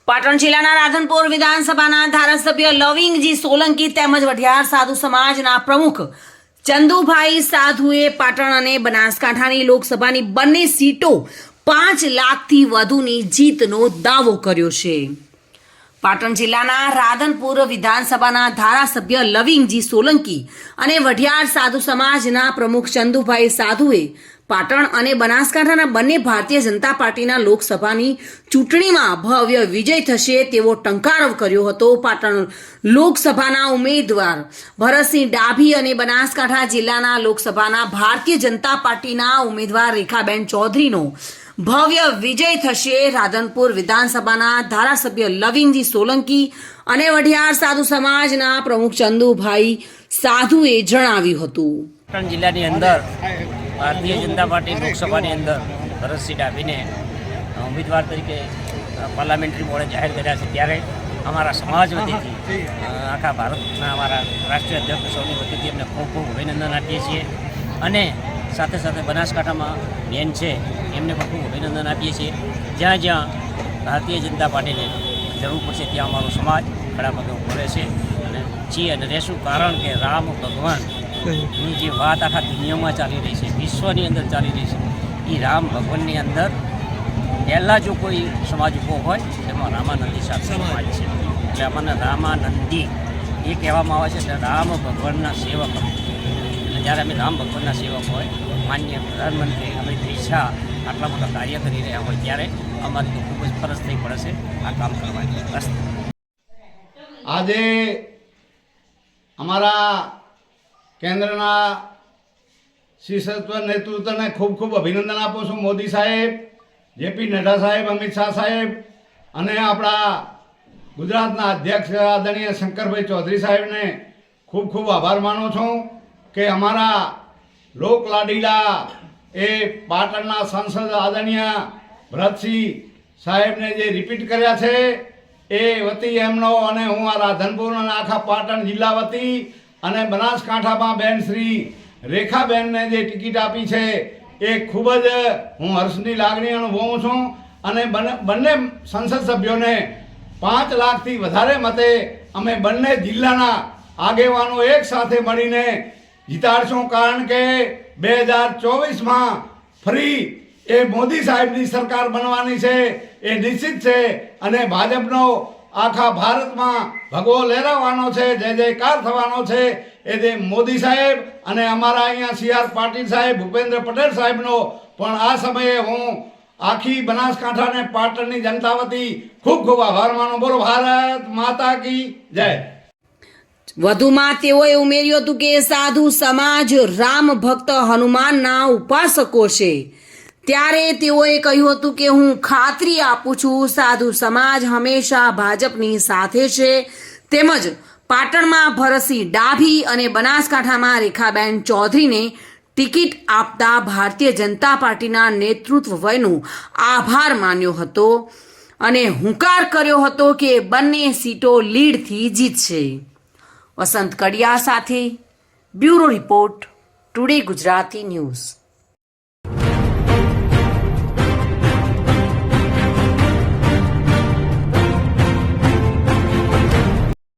પાટણ જિલ્લાના રાધનપુર વિધાનસભાના ધારાસભ્ય લવિંગજી સોલંકી તેમજ વઢિયાર સાધુ સમાજના પ્રમુખ ચંદુભાઈ સાધુએ પાટણ અને બનાસકાંઠાની લોકસભાની બંને સીટો 5 લાખથી વધુની જીતનો દાવો કર્યો છે। પાટણ જિલ્લાના રાધનપુર વિધાનસભાના ધારાસભ્ય લવિંગજી સોલંકી અને વઢિયાર સાધુ સમાજના પ્રમુખ ચંદુભાઈ સાધુએ પાટણ અને બનાસકાંઠાના બંને ભારતીય જનતા પાર્ટીના લોકસભાની ચૂંટણીમાં ભવ્ય વિજય થશે તેવો ટંકારો કર્યો હતો। પાટણ લોકસભાના ઉમેદવાર ભરતસિંહ ડાભી અને બનાસકાંઠા જિલ્લાના લોકસભાના ભારતીય જનતા પાર્ટીના ઉમેદવાર રેખાબેન ચૌધરીનો ભવ્ય વિજય થશે। રાધનપુર વિધાનસભાના ધારાસભ્ય લવિંગજી સોલંકી અને વઢિયાર સાધુ સમાજના પ્રમુખ ચંદુભાઈ સાધુએ જણાવ્યું હતું। પાટણ જિલ્લાની અંદર ભારતીય જનતા પાર્ટી લોકસભાની અંદર ભરતસિંહ ડાભીને ઉમેદવાર તરીકે પાર્લામેન્ટરી બોર્ડે જાહેર કર્યા છે, ત્યારે અમારા સમાજ વતીથી આખા ભારતના અમારા રાષ્ટ્રીય અધ્યક્ષ સૌની વતીથી એમને ખૂબ ખૂબ અભિનંદન આપીએ છીએ અને સાથે સાથે બનાસકાંઠામાં બેન છે એમને પણ ખૂબ અભિનંદન આપીએ છીએ। જ્યાં જ્યાં ભારતીય જનતા પાર્ટીને જરૂર પડશે ત્યાં અમારો સમાજ ખડા પગે ઊભો રહેશે અને છીએ અને રહેશું, કારણ કે રામ ભગવાનની જે વાત આખા દુનિયામાં ચાલી રહી છે, વિશ્વની અંદર ચાલી રહી છે, એ રામ ભગવાનની અંદર પહેલાં જો કોઈ સમાજ ઊભો હોય એમાં રામાનંદી સાથે સમાજ છે। એટલે અમને રામાનંદી એ કહેવામાં આવે છે કે રામ ભગવાનના સેવક, એટલે જ્યારે અમે રામ ભગવાનના સેવક હોય, માનનીય પ્રધાનમંત્રી અમિત શાહ આટલા મોટા કાર્ય કરી રહ્યા હોય, ત્યારે અમારી તો ખૂબ જ ફરજ થઈ પડે છે આ કામ કરવાની। બસ આજે અમારા કેન્દ્રના શીર્ષસ્વ નેતૃત્વને ખૂબ ખૂબ અભિનંદન આપું છું। મોદી સાહેબ, જેપી નડ્ડા સાહેબ, અમિત શાહ સાહેબ અને આપણા ગુજરાતના અધ્યક્ષ આદરણીય શંકરભાઈ ચૌધરી સાહેબને ખૂબ ખૂબ આભાર માનું છું કે અમારા લોકલાડીલા એ પાટણના સાંસદ આદરણીય ભરતસિંહ સાહેબને જે રિપીટ કર્યા છે એ વતી એમનો અને હું આ રાધનપુર અને આખા પાટણ જિલ્લા વતી અને બનાસકાંઠામાં બેન શ્રી રેખાબેનને જે ટિકિટ આપી છે એ ખૂબ જ હું હર્ષની લાગણી અનુભવું છું અને બંને સંસદ સભ્યોને 5 લાખથી વધારે મતે અમે બંને જિલ્લાના આગેવાનો એક સાથે મળીને જીતાડશું, કારણ કે 2024માં ફરી એ મોદી સાહેબની સરકાર બનવાની છે એ નિશ્ચિત છે અને ભાજપનો આખા ભારતમાં ભગવો લહેરાવાનો છે, જય જયકાર થવાનો છે। એ જે મોદી સાહેબ અને અમારા અહીંયા CR પાટીલ સાહેબ, ભૂપેન્દ્ર પટેલ સાહેબનો પણ આ સમયે હું આખી બનાસકાંઠા અને પાટણની જનતા વતી ખૂબ ખૂબ આભાર માનું। બોલો ભારત માતા કી જય। વધુમાં તેઓએ ઉમેર્યું હતું કે સાધુ સમાજ રામ ભક્ત હનુમાનના ઉપાસકો છે, ત્યારે તેઓએ કહ્યું હતું કે હું ખાતરી આપું છું સાધુ સમાજ હંમેશા ભાજપની સાથે છે, તેમજ પાટણમાં ભરતસિંહ ડાભી અને બનાસકાંઠામાં રેખાબેન ચૌધરીને ટિકિટ આપતા ભારતીય જનતા પાર્ટીના નેતૃત્વ વયનો આભાર માન્યો હતો અને હુંકાર કર્યો હતો કે બંને સીટો લીડથી જીતશે। વસંત કડિયા સાથે bureau report, today Gujarati news.